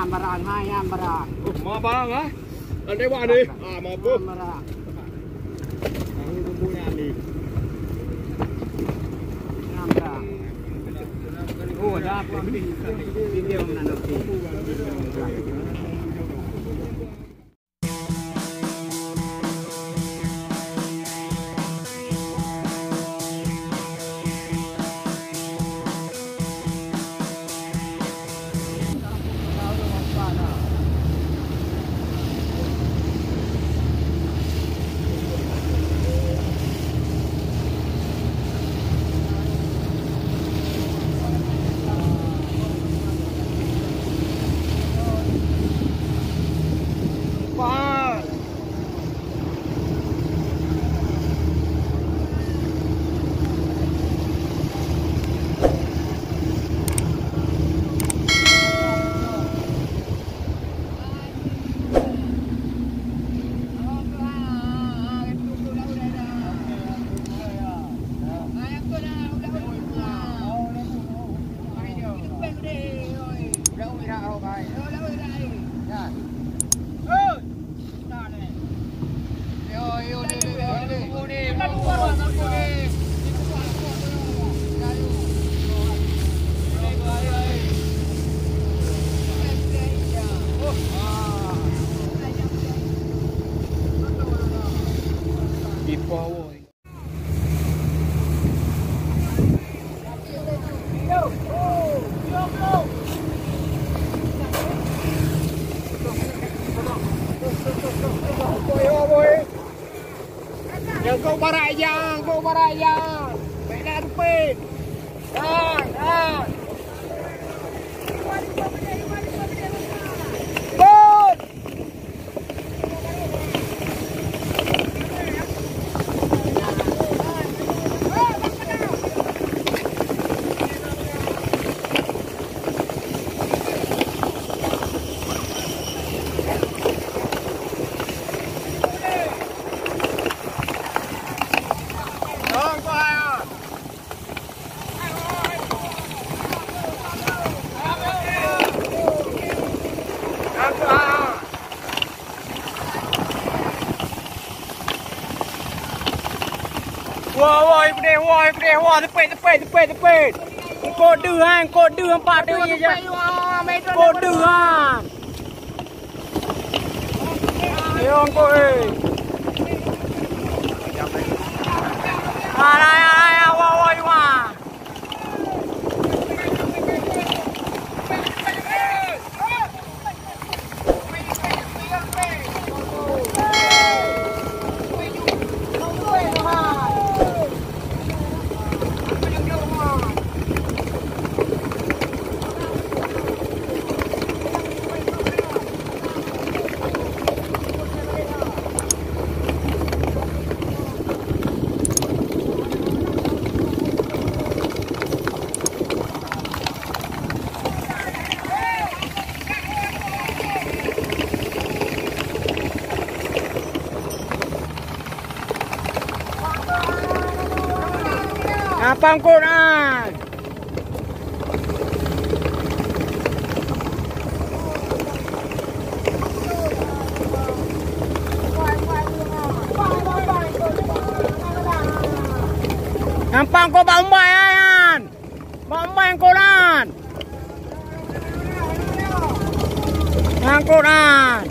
barang hai barang. Mau barang ah? Ada buat ni. Mau apa? Barang. Ini bumbunya ni. Barang. Oh, dah apa video nanti. Go barayang. Baiklah tupin. Dan. Good. Wah, tepet. Kod đưa 4 đưa je. Kod đưa. Yo ko wah. Apa Quran? Nampang ko ba umbay yan? Umbay ang Quran. Ang Quran.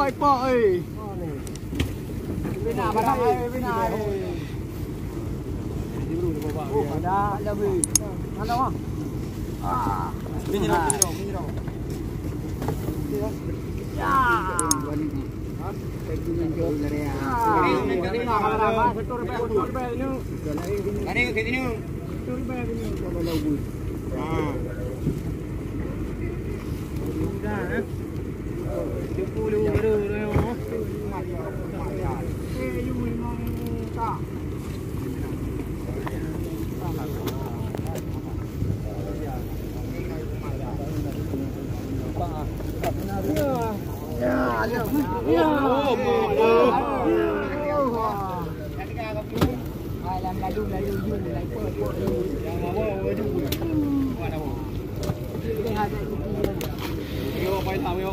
Pak Bina barang bina. Oh, ada lebih. Mana wah? Bini dong. Ya.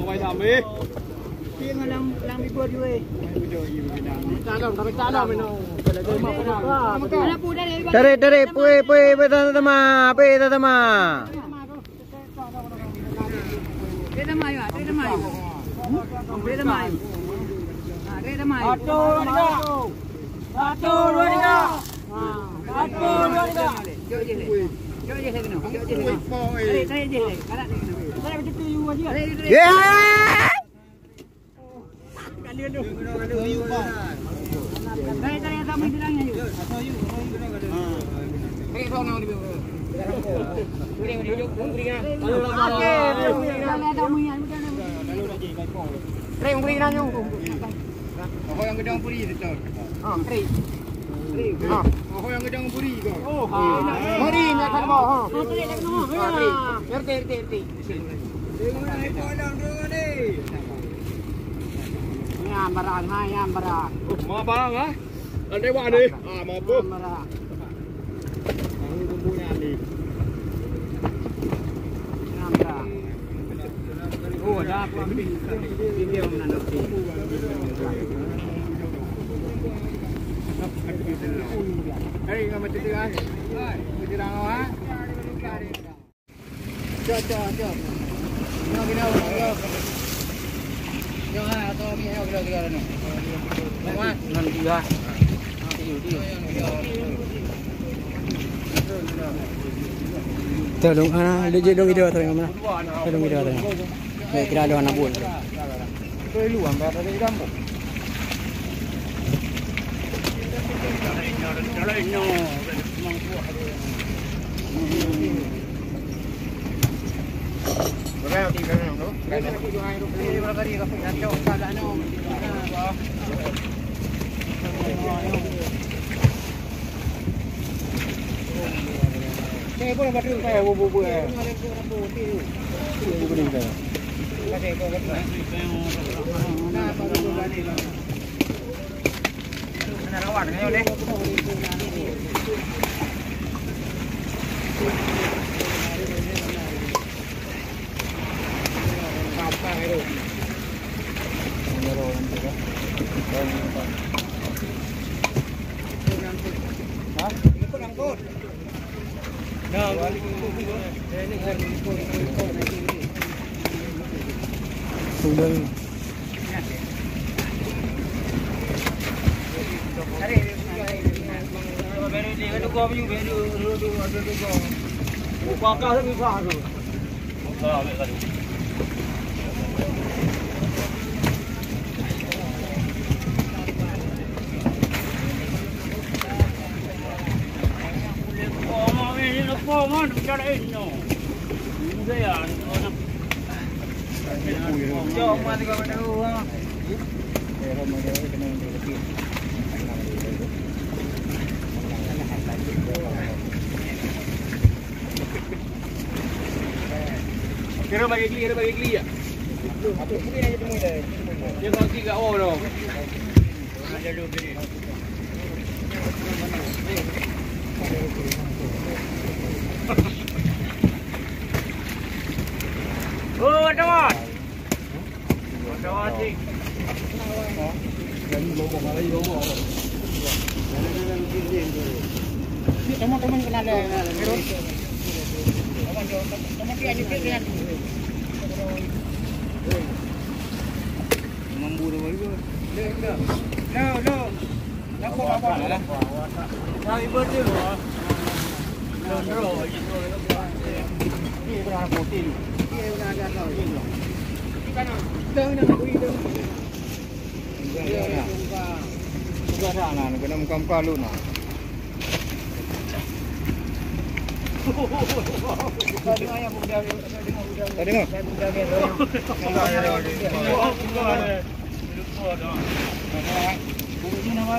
Quay thảm đi. Tiên mà đang bị buồn rồi. Dari, pui, tama. Ako yang gedang puri itu. Ako yang gedang puri kau. Oh, Mari nak sama. Erti. Nyam barang. Mau barang ah? Ada apa ni? Mau apa? Ini bumbunya ni. Oh, ada apa? Video mana nanti? Hei, kamu cerita kan? Cerita apa? Jom. Jom atau ni kita ni. Lama. Nanti lah. Tolong dong video tolong mana? Tolong video tolong. Baik, kira ada anak buat. Lu ambil dari kamu. Saya pun nak saya bubu eh. Bubu ni saya. Kasih kau kan. Nah, baru bulan ni. Ana rawat ngayo ni. Apa itu? Nomor nanti kan. Hah? Ini angkut. Nah, ini kan Sudah. Beri dia tu kau punya beri tu kau. Pakar tu bisa tu. Pakar ambil kali. Mau bicara ini. Saya orang. Jom mati kau tahu. Kira bagi kli ya. Apa pun aja temu dah. Dia kau 3 orang. Ada dulu ni. Oh, teman. Teman sih. Teman-teman kenal dah. Teman dia ni kan. lembu tu baru. No. Nampak apa lah? Cari berdua tu. Dro. Ni berapa putih tu? Ni berapa dah tahu. Ikan nak. Dah bui dah. Bukan dah nak kena muka-muka lu nak. Tadi ayam muda. Tadi ngah. Lupa dah. Ini nama.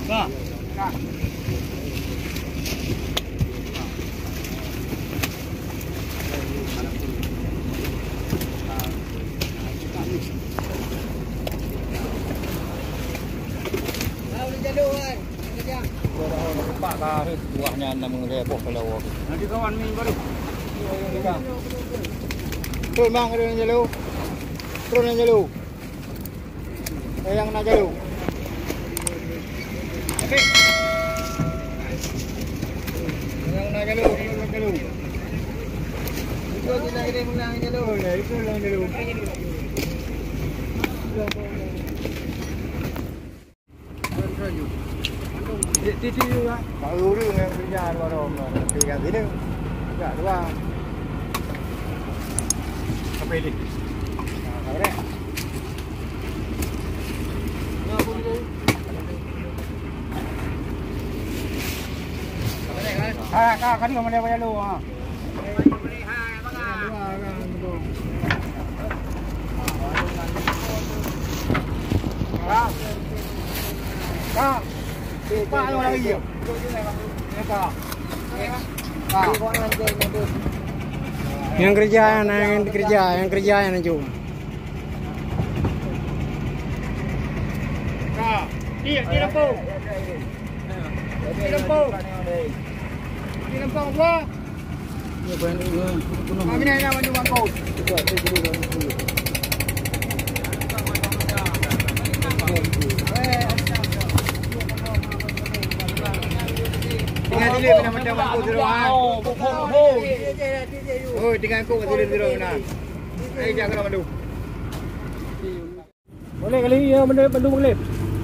Kak. Pak kah buahnya nama repot kalau. Nanti kawan ni baru. Turun bang, ada yang jalur. Turun yang jalur. Yang nak jalur. Okey. Yang nak jalur, yang jalur. Itu kita kena menang jalur. Itu yang jalur. Titi juga. Baru dia yang kerja baru pegang sini. Enggak dua. Apa ini? Nah, ada. Nah, pun tu. Kak, ni mana bayar lu ah. Kak. Pak lu lagi. Yang kerja yang cuma. Kak, dia lembu. Dia lembu. Dia lembu apa? Ya bukan ini. Kami nak bantu bangkau. Tinggal dulu mana macam bangku seruan. Oh, tinggal aku masih dulu mana. Ai jangan kena bantu. Boleh kali ya bantu boleh.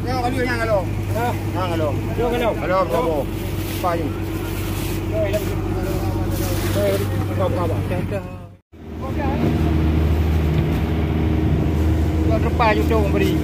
Ya kali yang kalau. Ha, kalau. Yo kalau. Kalau bravo. Payu. Kau. Dah. Okey. Kau repa juga memberi.